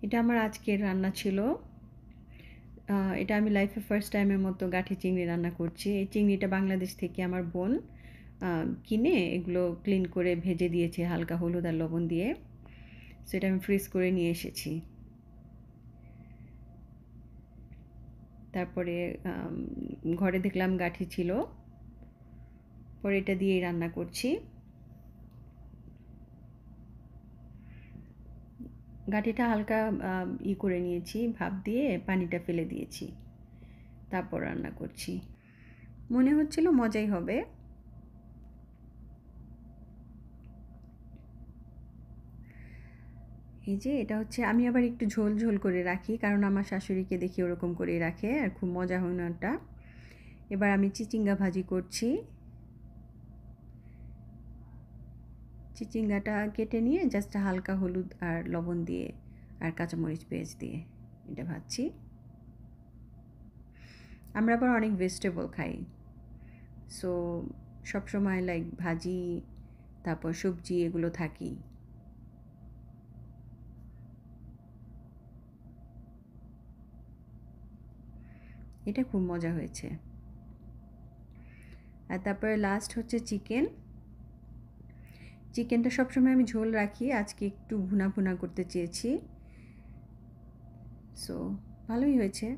এটা আমার আজকের রান্না ছিল। এটা আমি লাইফে ফার্স্ট টাইমের মতো গাঠি চিংড়ি রান্না করছি। এই চিংড়িটা বাংলাদেশ থেকে আমার বোন কিনে এগুলো ক্লিন করে ভেজে দিয়েছে হালকা হলুদ আর লবণ দিয়ে। সো এটা আমি ফ্রিজ করে নিয়ে এসেছি। তারপরে ঘরে দেখলাম গাঠি ছিল, পরে এটা দিয়েই রান্না করছি। গাঠিটা হালকা করে নিয়েছি, ভাপ দিয়ে পানিটা ফেলে দিয়েছি, তারপর রান্না করছি। মনে হচ্ছিল মজাই হবে। এই যে এটা হচ্ছে, আমি আবার একটু ঝোল ঝোল করে রাখি, কারণ আমার শাশুড়িকে দেখি ওরকম করেই রাখে, আর খুব মজা হয় না ওটা। এবার আমি চিচিঙ্গা ভাজি করছি। চিচিঙ্গাটা কেটে নিয়ে জাস্ট হালকা হলুদ আর লবণ দিয়ে আর কাঁচামরিচ পেঁয়াজ দিয়ে এটা ভাজছি। আমরা আবার অনেক ভেজিটেবল খাই, সো সবসময় লাইক ভাজি তারপর সবজি এগুলো থাকেই। এটা খুব মজা হয়েছে। আর তারপরে লাস্ট হচ্ছে চিকেন। চিকেনটা সবসময় আমি ঝোল রাখি, আজকে একটু ভুনা ভুনা করতে চেয়েছি। সো ভালোই হয়েছে।